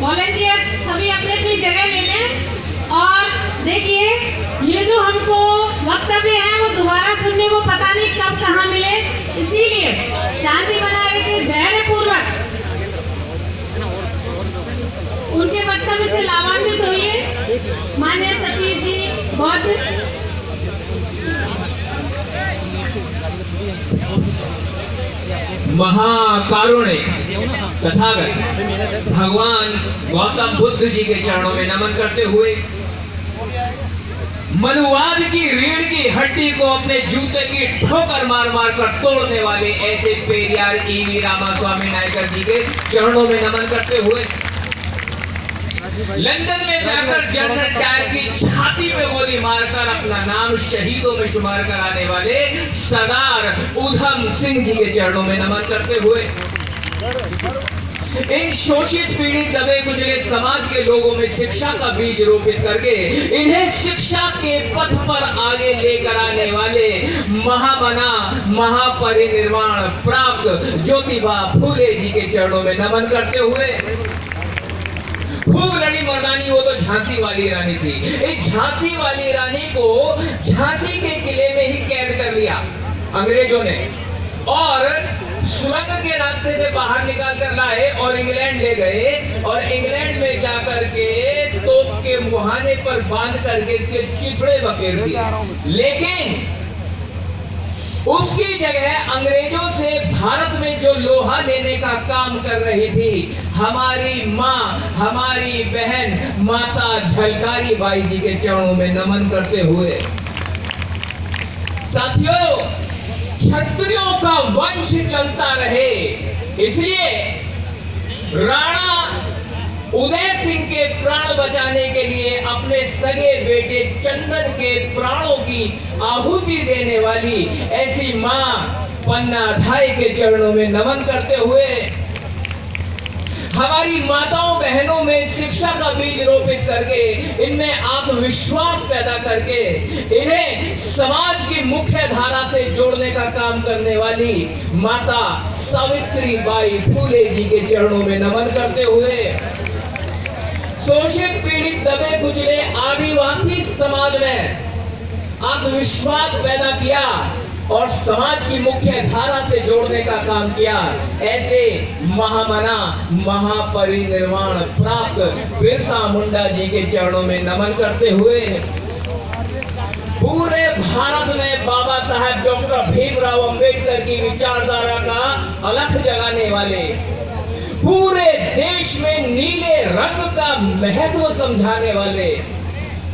Volunteers सभी अपनी अपनी जगह ले लें। और देखिए, ये जो हमको वक्तव्य है वो दोबारा सुनने को पता नहीं कब कहाँ मिले, इसीलिए शांति बनाए रखें, धैर्य पूर्वक उनके वक्तव्य से लाभान्वित होइए। माननीय सतीश जी बौद्ध। महाकारुण्य तथागत भगवान गौतम बुद्ध जी के चरणों में नमन करते हुए मनुवाद की रीढ़ की हड्डी को अपने जूते की ठोकर मार मार कर तोड़ने वाले ऐसे पेरियार ईवी रामास्वामी नायकर जी के चरणों में नमन करते हुए लंदन में जाकर जनरल डायर की छाती में गोली मारकर अपना नाम शहीदों में शुमार कराने वाले सरदार उधम सिंह जी के चरणों में नमन करते हुए इन शोषित पीड़ित दबे कुचले समाज के लोगों में शिक्षा का बीज रोपित करके इन्हें शिक्षा के पथ पर आगे लेकर आने वाले महामना महापरिनिर्वाण प्राप्त ज्योतिबा फूले जी के चरणों में नमन करते हुए खूब लड़ी मर्दानी वो तो झांसी वाली रानी थी। इस झांसी वाली रानी को झांसी के किले में ही कैद कर लिया अंग्रेजों ने और सुरंग के रास्ते से बाहर निकाल कर लाए और इंग्लैंड ले गए और इंग्लैंड में जाकर के तोप के मुहाने पर बांध करके इसके चिथड़े बखेर दिए। लेकिन उसकी जगह अंग्रेजों से भारत में जो लोहा लेने का काम कर रही थी हमारी माँ, हमारी बहन माता झलकारी बाई जी के चरणों में नमन करते हुए साथियों, क्षत्रियों का वंश चलता रहे इसलिए राणा उदय सिंह के प्राण बचाने के लिए अपने सगे बेटे चंदन के प्राणों की आहुति देने वाली ऐसी मां पन्ना धाई के चरणों में नमन करते हुए हमारी माताओं बहनों में शिक्षा का बीज रोपित करके इनमें आत्मविश्वास पैदा करके इन्हें समाज की मुख्य धारा से जोड़ने का काम करने वाली माता सावित्री बाई फूले जी के चरणों में नमन करते हुए शोषित पीड़ित दबे कुचले आदिवासी समाज में आत्मविश्वास पैदा किया और समाज की मुख्य धारा से जोड़ने का काम किया ऐसे महामना महापरिनिर्वाण प्राप्त बिरसा मुंडा जी के चरणों में नमन करते हुए पूरे भारत में बाबा साहब डॉक्टर भीमराव अंबेडकर की विचारधारा का अलख जगाने वाले, पूरे देश में नीले रंग का महत्व समझाने वाले,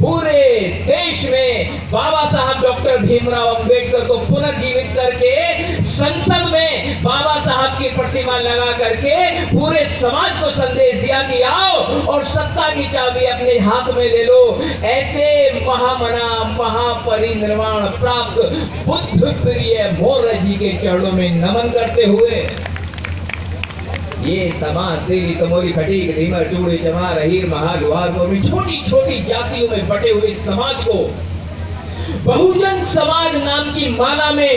पूरे देश में बाबा साहब डॉक्टर भीमराव अंबेडकर को पुनर्जीवित करके संसद में बाबा साहब की प्रतिमा लगा करके पूरे समाज को संदेश दिया कि आओ और सत्ता की चाबी अपने हाथ में ले लो। ऐसे महामना महापरिनिर्वाण प्राप्त बुद्ध प्रिय मोर जी के चरणों में नमन करते हुए ये समाज तेरी तमोरी खटीक धीमर चूड़े चमार हीर महाद्वार को भी छोटी छोटी जातियों में बटे हुए समाज को बहुजन समाज नाम की माला में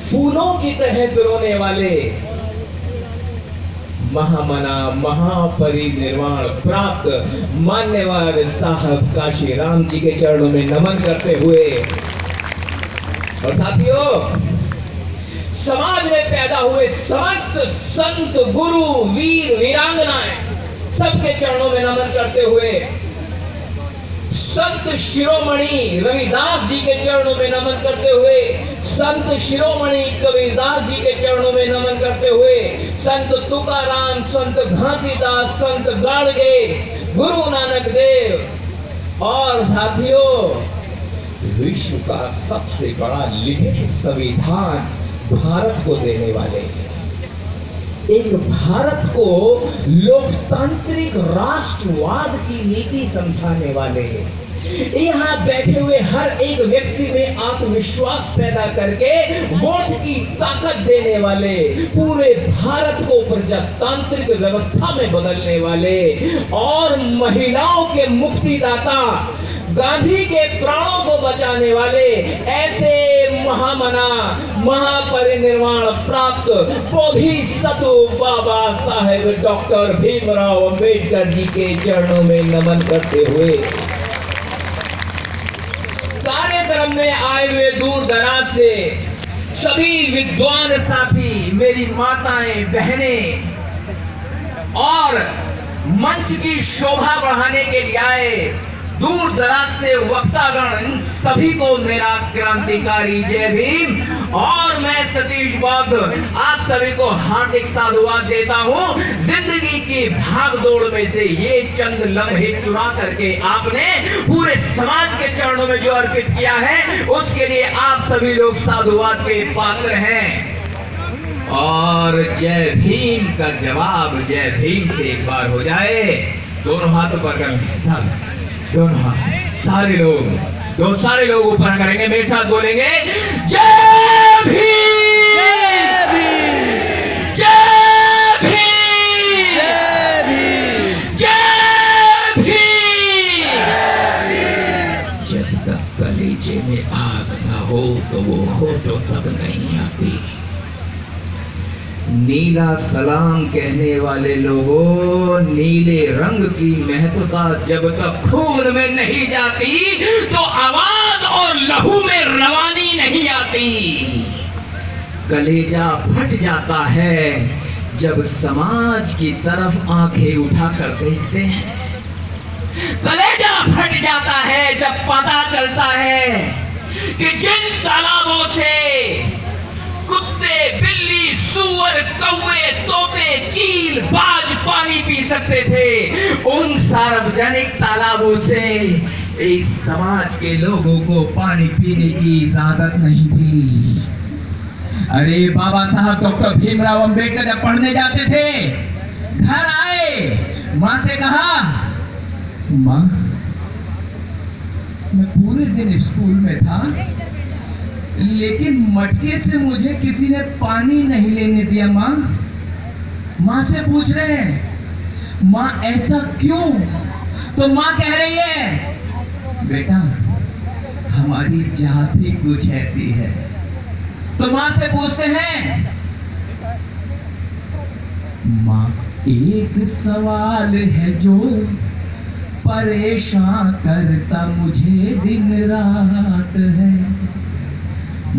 फूलों की तरह पिरोने वाले महामना महापरिनिर्वाण प्राप्त मान्यवर साहब काशी राम जी के चरणों में नमन करते हुए और साथियों, समाज में पैदा हुए समस्त संत गुरु वीर वीरांगनाएं सबके चरणों में नमन करते हुए संत शिरोमणि रविदास जी के चरणों में नमन करते हुए संत शिरोमणि कबीरदास जी के चरणों में नमन करते हुए संत तुकाराम, संत घासीदास, संत गाड़गे, गुरु नानक देव और साथियों, विश्व का सबसे बड़ा लिखित संविधान भारत को देने वाले, एक भारत को लोकतांत्रिक राष्ट्रवाद की नीति समझाने वाले, यहाँ बैठे हुए हर एक व्यक्ति में आत्मविश्वास पैदा करके वोट की ताकत देने वाले, पूरे भारत को प्रजातांत्रिक व्यवस्था में बदलने वाले और महिलाओं के मुक्तिदाता गांधी के प्राणों को बचाने वाले ऐसे महामना महापरिनिर्वाण प्राप्त बोधिसत्व बाबा साहेब डॉक्टर भीमराव अंबेडकर जी के चरणों में नमन करते हुए कार्यक्रम में आए हुए दूर दराज से सभी विद्वान साथी, मेरी माताएं, बहनें और मंच की शोभा बढ़ाने के लिए आए दूर दराज से वक्तागण, इन सभी को मेरा क्रांतिकारी जय भीम। और मैं सतीश बौद्ध आप सभी को हार्दिक साधुवाद देता हूं। जिंदगी की भागदौड़ में से ये चंद लम्हे चुरा करके आपने पूरे समाज के चरणों में जो अर्पित किया है, उसके लिए आप सभी लोग साधुवाद के पात्र हैं। और जय भीम का जवाब जय भीम से एक बार हो जाए। दोनों हाथों पर कर साहब, दोनों हाथ, सारे लोग ऊपर करेंगे, मेरे साथ बोलेंगे जय भीम, जय भीम, जय भीम, जय भीम, जय भीम। जब तक कलेजे में आग ना हो तो वो होठों तक नहीं आती। नीला सलाम कहने वाले लोगों, नीले रंग की महत्वता जब तक खून में नहीं जाती तो आवाज और लहू में रवानी नहीं आती। कलेजा फट जाता है जब समाज की तरफ आंखें उठाकर देखते हैं। कलेजा फट जाता है जब पता चलता है कि जिन तालाबों से कुत्ते, बिल्ली, सूअर, कौवे, तोते, चील, बाज पानी पी सकते थे, उन सार्वजनिक तालाबों से इस समाज के लोगों को पानी पीने की इजाजत नहीं थी। अरे बाबा साहब डॉक्टर भीमराव अंबेडकर जब पढ़ने जाते थे, घर आए, माँ से कहा, माँ मैं पूरे दिन स्कूल में था, लेकिन मटके से मुझे किसी ने पानी नहीं लेने दिया। माँ से पूछ रहे हैं, माँ ऐसा क्यों? तो माँ कह रही है, बेटा हमारी जात ही कुछ ऐसी है। तो माँ से पूछते हैं, माँ एक सवाल है जो परेशान करता मुझे दिन रात है।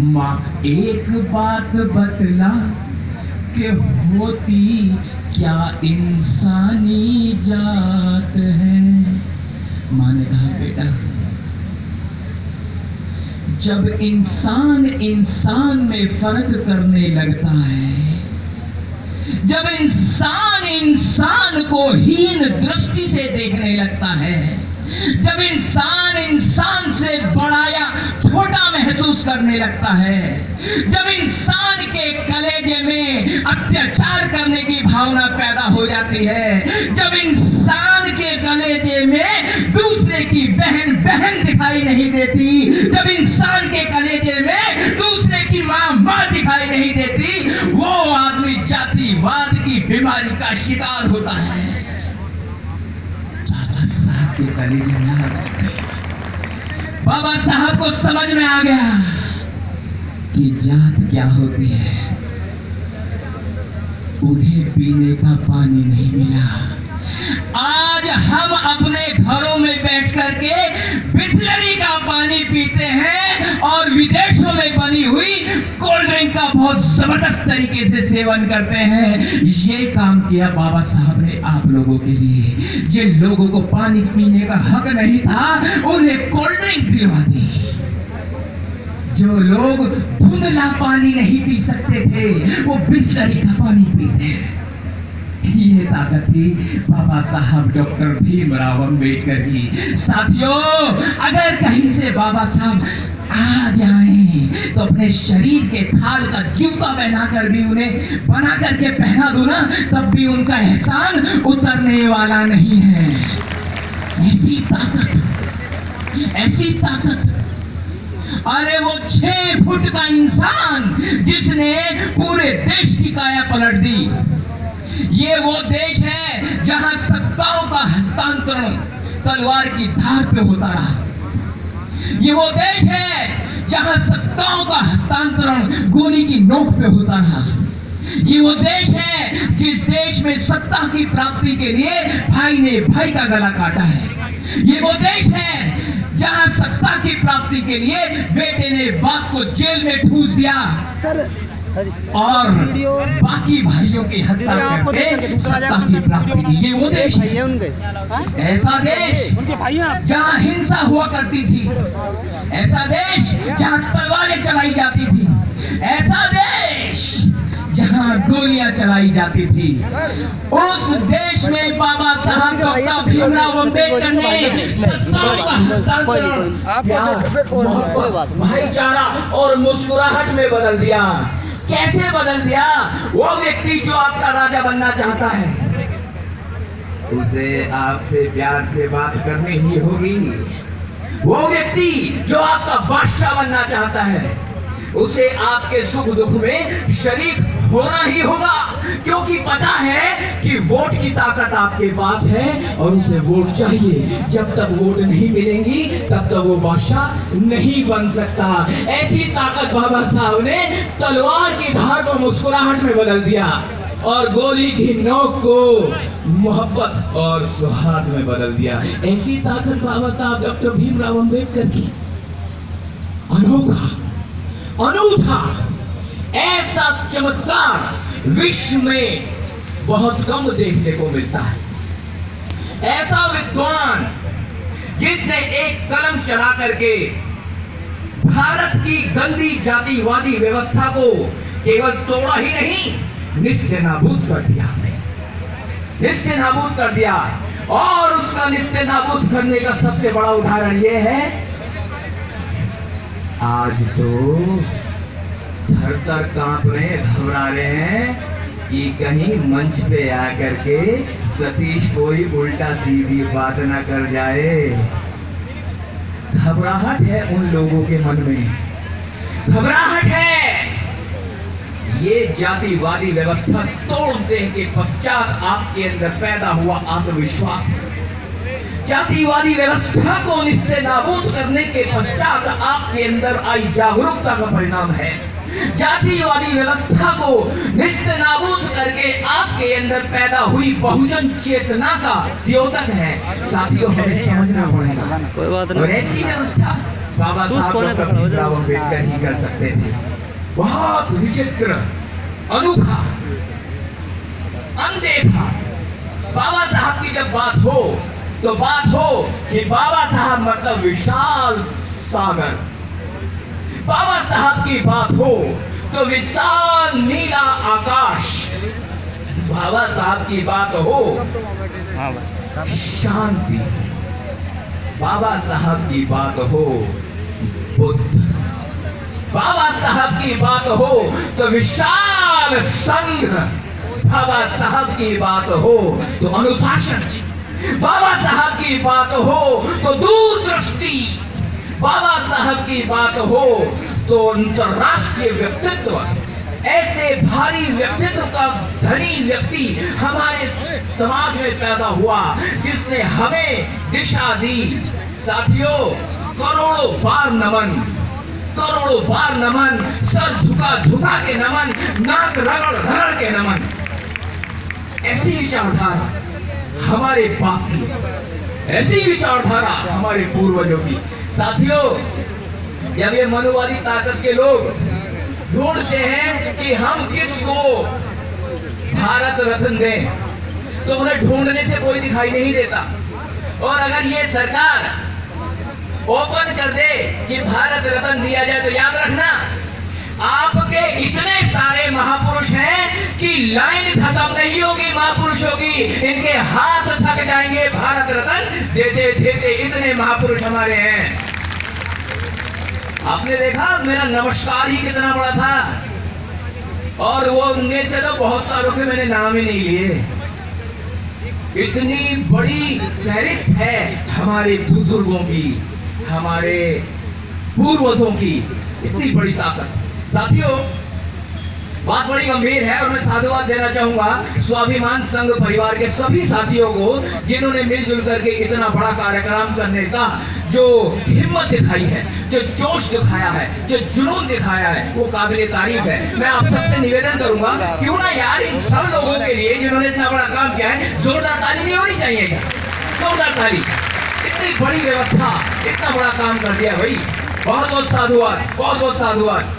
माँ एक बात बतला कि होती क्या इंसानी जात है। माँ ने कहा, बेटा जब इंसान इंसान में फर्क करने लगता है, जब इंसान इंसान को हीन दृष्टि से देखने लगता है, जब इंसान इंसान से बड़ा या छोटा महसूस करने लगता है, जब इंसान के कलेजे में अत्याचार करने की भावना पैदा हो जाती है, जब इंसान के कलेजे में दूसरे की बहन बहन दिखाई नहीं देती, जब इंसान के कलेजे में दूसरे की माँ माँ दिखाई नहीं देती, वो आदमी जातिवाद की बीमारी का शिकार होता है। बाबा साहब को समझ में आ गया कि जात क्या होती है। उन्हें पीने का पानी नहीं मिला। आज हम अपने घरों में बैठ करके बिस्लरी का पानी पीते हैं और विदेशों में बनी हुई कोल्ड ड्रिंक का बहुत जबरदस्त तरीके से सेवन करते हैं। ये काम किया बाबा साहब ने आप लोगों के लिए। जिन लोगों को पानी पीने का हक नहीं था, उन्हें कोल्ड ड्रिंक दिलवा दी। जो लोग धुंधला पानी नहीं पी सकते थे, वो बिस्लरी का पानी पीते हैं। ये ताकत थी बाबा साहब डॉक्टर भीमराव अंबेडकर की। साथियों, अगर कहीं से बाबा साहब आ जाएं तो अपने शरीर के खाल का जूता पहना कर भी उन्हें बना करके पहना दो ना, तब भी उनका एहसान उतरने वाला नहीं है। ऐसी ताकत, ऐसी ताकत। अरे वो 6 फुट का इंसान जिसने पूरे देश की काया पलट दी। ये वो देश है जहां सत्ताओं का हस्तांतरण तलवार की धार पे होता रहा। ये वो देश है जहां सत्ताओं का हस्तांतरण गोली की नोक पे होता रहा। ये वो देश है जिस देश में सत्ता की प्राप्ति के लिए भाई ने भाई का गला काटा है। ये वो देश है जहां सत्ता की प्राप्ति के लिए बेटे ने बाप को जेल में ठूस दिया और बाकी भाइयों की हत्या करके सत्ता की प्राप्ति की। ये वो देश है, ऐसा देश जहां हिंसा हुआ करती थी, ऐसा देश जहां तलवारें चलाई जाती थी, ऐसा देश जहां गोलियां चलाई जाती थी। उस देश में बाबा साहब डॉक्टर भीमराव अंबेडकर ने सत्ताओं का हस्तांतरण भाईचारा और मुस्कुराहट में बदल दिया। कैसे बदल दिया? वो व्यक्ति जो आपका राजा बनना चाहता है, उसे आपसे प्यार से बात करनी ही होगी। वो व्यक्ति जो आपका बादशाह बनना चाहता है, उसे आपके सुख दुख में शरीक होना ही होगा, क्योंकि पता है कि वोट की ताकत आपके पास है और उसे वोट चाहिए। जब तक वोट नहीं मिलेंगी तब तक वो बादशाह नहीं बन सकता। ऐसी ताकत बाबा साहब ने तलवार की धार को मुस्कुराहट में बदल दिया और गोली की नोक को मोहब्बत और सौहार्द में बदल दिया। ऐसी ताकत बाबा साहब डॉक्टर भीमराव अंबेडकर की। अनोखा, अनूठा, ऐसा चमत्कार विश्व में बहुत कम देखने को मिलता है। ऐसा विद्वान जिसने एक कलम चला करके भारत की गंदी जातिवादी व्यवस्था को केवल तोड़ा ही नहीं, निस्तेनाबूद कर दिया, निस्तेनाबूद कर दिया। और उसका निस्तेनाबूद करने का सबसे बड़ा उदाहरण यह है, आज तो थर-थर कांप रहे, घबरा रहे हैं कि कहीं मंच पे आकर के सतीश कोई उल्टा सीधी बात ना कर जाए। घबराहट है उन लोगों के मन में, घबराहट है। ये जातिवादी व्यवस्था तोड़ने के पश्चात आपके अंदर पैदा हुआ आत्मविश्वास, जातिवादी व्यवस्था को निस्तेनाबूद करने के पश्चात आपके अंदर आई जागरूकता का परिणाम है। जातिवादी व्यवस्था को निस्तेनाबूद करके आपके अंदर पैदा हुई बहुजन चेतना का द्योतक है। साथियों, हमें समझना पड़ेगा। और ऐसी व्यवस्था बाबा साहब डॉक्टर भीमराव अंबेडकर ही कर सकते थे। बहुत विचित्र, अनूठा, अनदेखा। बाबा साहब की जब बात हो तो बात हो कि बाबा साहब मतलब विशाल सागर, बाबा साहब की बात हो तो विशाल नीला आकाश, बाबा साहब की बात हो शांति, बाबा साहब की बात हो बुद्ध, बाबा साहब की बात हो तो विशाल संघ, बाबा साहब की बात हो तो अनुशासन, बाबा साहब की बात हो तो दूरदृष्टि, बाबा साहब की बात हो तो अंतरराष्ट्रीय व्यक्तित्व। ऐसे भारी व्यक्तित्व का धनी व्यक्ति हमारे समाज में पैदा हुआ, जिसने हमें दिशा दी। साथियों, करोड़ों बार नमन, करोड़ों बार नमन, सर झुका झुका के नमन, नाक रगड़ रगड़ के नमन। ऐसी विचारधारा हमारे बाप की, ऐसी विचारधारा हमारे पूर्वजों की। साथियों, जब ये मनुवादी ताकत के लोग ढूंढते हैं कि हम किसको भारत रत्न दें, तो उन्हें ढूंढने से कोई दिखाई नहीं देता। और अगर ये सरकार ओपन कर दे कि भारत रत्न दिया जाए, तो याद रखना, आपके इतने सारे महापुरुष हैं कि लाइन खत्म नहीं होगी महापुरुषों की, इनके हाथ थक जाएंगे भारत रत्न देते देते। इतने महापुरुष हमारे हैं। आपने देखा मेरा नमस्कार ही कितना बड़ा था, और वो उनमें से तो बहुत सारों के मैंने नाम ही नहीं लिए। इतनी बड़ी फहरिस्त है हमारे बुजुर्गों की, हमारे पूर्वजों की, इतनी बड़ी ताकत। साथियों, बात बड़ी गंभीर है और मैं साधुवाद देना चाहूंगा स्वाभिमान संघ परिवार के सभी साथियों को, जिन्होंने मिलजुल करके इतना बड़ा कार्यक्रम करने का जो हिम्मत दिखाई है, जो जोश दिखाया है, जो जुनून दिखाया है, वो काबिल तारीफ है। मैं आप सबसे निवेदन करूंगा, क्यों ना यार इन सब लोगों के लिए जिन्होंने इतना बड़ा काम किया है, जोरदार ताली नहीं होनी चाहिए क्या? जोरदार ताली। इतनी बड़ी व्यवस्था, इतना बड़ा काम कर दिया भाई, बहुत बहुत साधुवाद, बहुत बहुत साधुवाद।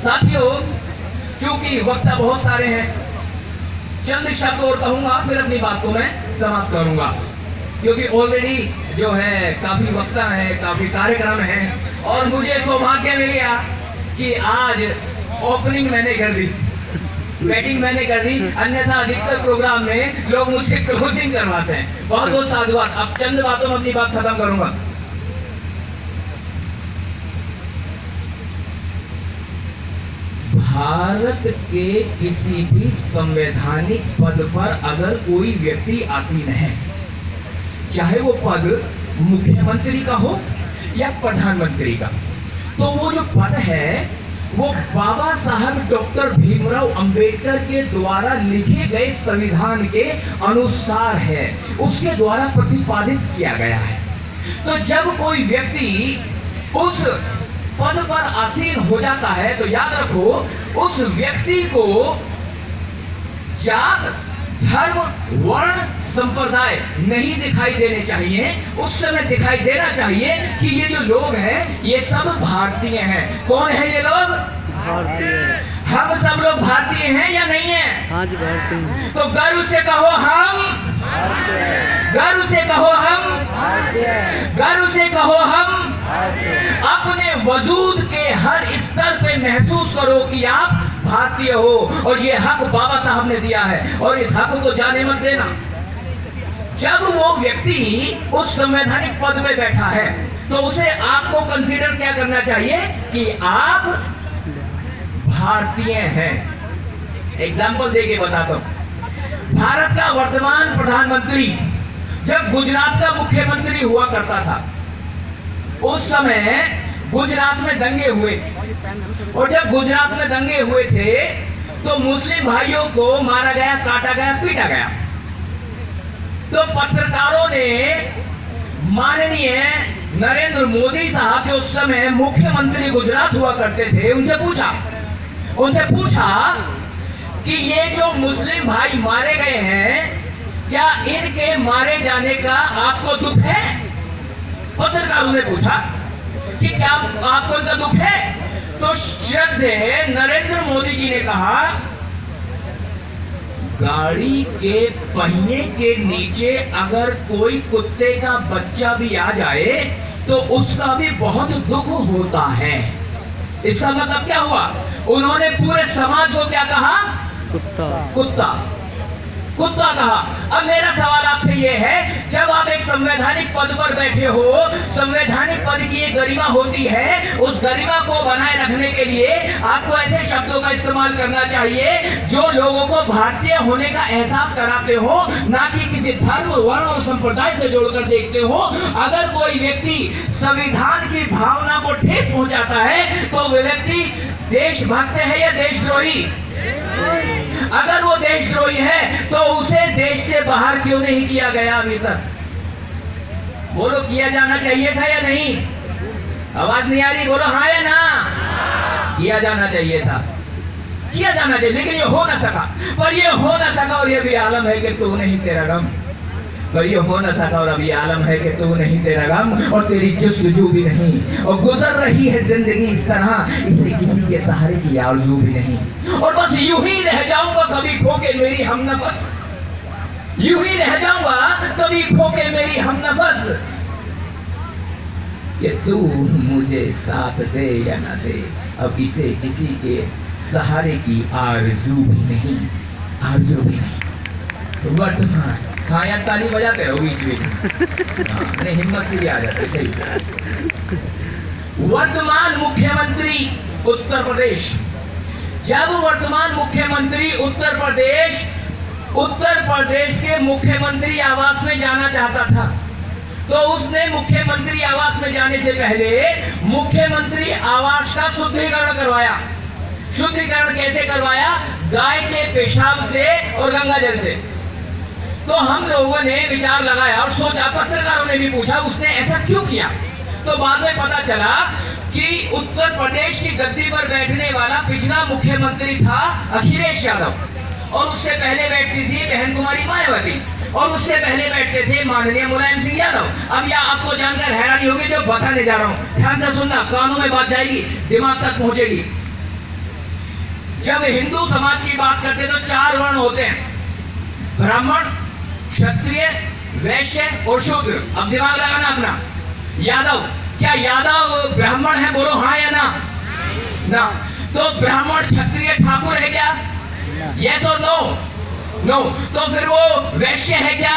साथियों, चूंकि वक्ता बहुत सारे हैं, चंद शब्द और कहूंगा, फिर अपनी बात को मैं समाप्त करूंगा, क्योंकि ऑलरेडी जो है काफी वक्ता है, काफी कार्यक्रम है, और मुझे सौभाग्य मिल गया कि आज ओपनिंग मैंने कर दी, बैटिंग मैंने कर दी, अन्यथा अधिकतर प्रोग्राम में लोग मुझसे क्लोजिंग करवाते हैं। बहुत बहुत साधुवाद। अब चंद बातों में अपनी बात खत्म करूंगा। भारत के किसी भी संवैधानिक पद पर अगर कोई व्यक्ति आसीन है, चाहे वो पद मुख्यमंत्री का हो या प्रधानमंत्री का, तो वो जो पद है वो बाबा साहब डॉक्टर भीमराव अंबेडकर के द्वारा लिखे गए संविधान के अनुसार है, उसके द्वारा प्रतिपादित किया गया है। तो जब कोई व्यक्ति उस पद पर आसीन हो जाता है, तो याद रखो उस व्यक्ति को जात, धर्म, वर्ण, संप्रदाय नहीं दिखाई देने चाहिए। उस समय दिखाई देना चाहिए कि ये जो लोग हैं ये सब भारतीय हैं। कौन है ये लोग? भारतीय। हम सब लोग भारतीय हैं या नहीं है? हाँ जी, भारतीय। तो गर्व से कहो हम, गर्व से कहो हम, गर्व से कहो हम। अपने वजूद के हर स्तर पे महसूस करो कि आप भारतीय हो, और ये हक बाबा साहब ने दिया है, और इस हक को जाने मत देना। जब वो व्यक्ति उस संवैधानिक पद पे बैठा है, तो उसे आपको कंसीडर क्या करना चाहिए कि आप भारतीय हैं। एग्जाम्पल देके बताता हूं। भारत का वर्तमान प्रधानमंत्री जब गुजरात का मुख्यमंत्री हुआ करता था, उस समय गुजरात में दंगे हुए, और जब गुजरात में दंगे हुए थे तो मुस्लिम भाइयों को मारा गया, काटा गया, पीटा गया। तो पत्रकारों ने माननीय नरेंद्र मोदी साहब, जो उस समय मुख्यमंत्री गुजरात हुआ करते थे, उनसे पूछा कि ये जो मुस्लिम भाई मारे गए हैं, क्या इनके मारे जाने का आपको दुख है? पत्रकारों ने पूछा कि क्या आपको इनका दुख है? तो श्रद्धेय नरेंद्र मोदी जी ने कहा, गाड़ी के पहिए के नीचे अगर कोई कुत्ते का बच्चा भी आ जाए तो उसका भी बहुत दुख होता है। इसका मतलब क्या हुआ? उन्होंने पूरे समाज को क्या कहा? कुत्ता। कुत्ता, कुत्ता कहा। अब मेरा सवाल आपसे यह है, जब आप एक संवैधानिक पद पर बैठे हो, संवैधानिक पद की एक गरिमा होती है, उस गरिमा को बनाए रखने के लिए आपको ऐसे शब्दों का इस्तेमाल करना चाहिए जो लोगों को भारतीय होने का एहसास कराते हो, ना कि किसी धर्म, वर्ण और संप्रदाय से जोड़कर देखते हो। अगर कोई व्यक्ति संविधान की भावना को ठेस पहुंचाता है तो वह व्यक्ति देशभक्त है या देशद्रोही? अगर वो देशद्रोही है तो उसे देश से बाहर क्यों नहीं किया गया अभी तक? बोलो, किया जाना चाहिए था या नहीं? आवाज नहीं आ रही, बोलो हाँ या ना। किया जाना चाहिए था, किया जाना चाहिए, लेकिन ये हो ना सका। पर ये हो ना सका, और ये भी आलम है कि तू नहीं तेरा गम। पर ये हो ना सका, और अभी आलम है कि तू नहीं तेरा गम, और तेरी जुस्तजू भी नहीं, और गुजर रही है जिंदगी इस तरह, इसे किसी के सहारे की आरज़ू भी नहीं। और बस यूं ही रह जाऊंगा कभी खो के मेरी हमनफस, यूं ही रह जाऊंगा कभी खो के मेरी हमनफस, कि तू मुझे साथ दे या ना दे, अब इसे किसी के सहारे की आरज़ू भी नहीं, आरज़ू भी नहीं। वर्तमान, हाँ यार ताली बजाते रहो बीच में, हाँ, हिम्मत से भी आ जाते सही। वर्तमान मुख्यमंत्री उत्तर प्रदेश, जब वर्तमान मुख्यमंत्री उत्तर प्रदेश के मुख्यमंत्री आवास में जाना चाहता था, तो उसने मुख्यमंत्री आवास में जाने से पहले मुख्यमंत्री आवास का शुद्धिकरण करवाया। शुद्धिकरण कैसे करवाया? गाय के पेशाब से और गंगा जल से। तो हम लोगों ने विचार लगाया और सोचा, पत्रकारों ने भी पूछा उसने ऐसा क्यों किया। तो बाद में पता चला कि उत्तर प्रदेश की गद्दी पर बैठने वाला पिछला मुख्यमंत्री था अखिलेश यादव, और उससे पहले बैठती थी बहन कुमारी मायावती, और उससे पहले बैठते थे माननीय मुलायम सिंह यादव। अब यह आपको जानकर हैरानी होगी जो बताने जा रहा हूं, ध्यान से सुनना, कानों में बात जाएगी, दिमाग तक पहुंचेगी। जब हिंदू समाज की बात करते तो 4 वर्ण होते हैं, ब्राह्मण, क्षत्रिय, वैश्य और शूद्र। अब दिमाग लगाना अपना। यादव, क्या यादव ब्राह्मण है? बोलो हाँ या ना? ना। तो ब्राह्मण, क्षत्रिय, ठाकुर है क्या? यस और नो? नो। तो फिर वो वैश्य है क्या?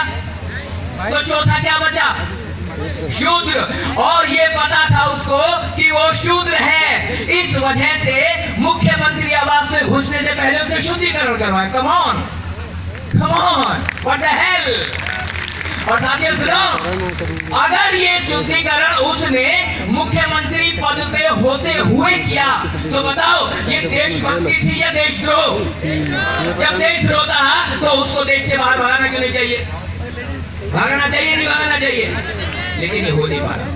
तो चौथा क्या बचा? शूद्र। और ये पता था उसको कि वो शूद्र है, इस वजह से मुख्यमंत्री आवास में घुसने से पहले उसने शुद्धिकरण करवाया। Come on, come on, what the hell. और साथियों सुनो, अगर ये शुद्धिकरण उसने मुख्यमंत्री पद पे होते हुए किया तो बताओ ये देशभक्ति थी या देशद्रोह? जब देशद्रोह था तो उसको देश से बाहर भगाना क्यों नहीं चाहिए? भागना चाहिए, नहीं भागना चाहिए? लेकिन ये हो नहीं पा रहा,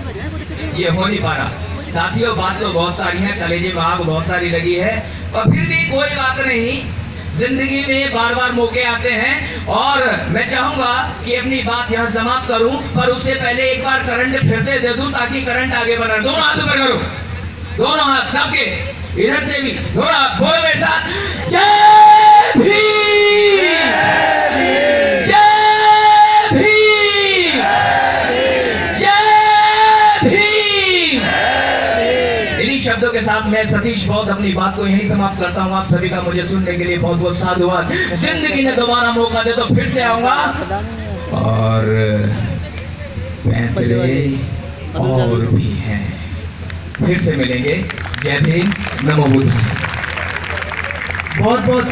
ये हो नहीं पा रहा। साथियों बात तो बहुत सारी है, कलेजे में आग बहुत सारी लगी है, और फिर भी कोई बात नहीं, जिंदगी में बार बार मौके आते हैं। और मैं चाहूंगा कि अपनी बात यहाँ समाप्त करूं, पर उससे पहले एक बार करंट फिरते दे दूं ताकि करंट आगे बढ़े। दोनों हाथ ऊपर करो, दोनों हाथ सबके, इधर से भी दोनों हाथ, बोलो मेरे साथ, जय भीम, जय भीम, जय भीम। इन्हीं शब्दों के साथ मैं सतीश बौद्ध अपनी बात को यहीं समाप्त करता हूँ। आप सभी का मुझे सुनने के लिए बहुत बहुत साधुवाद। जिंदगी ने दोबारा मौका दे तो फिर से आऊंगा और पैंतरे और भी हैं, फिर से मिलेंगे। जय भीम, नमो बुद्धाय। बहुत बहुत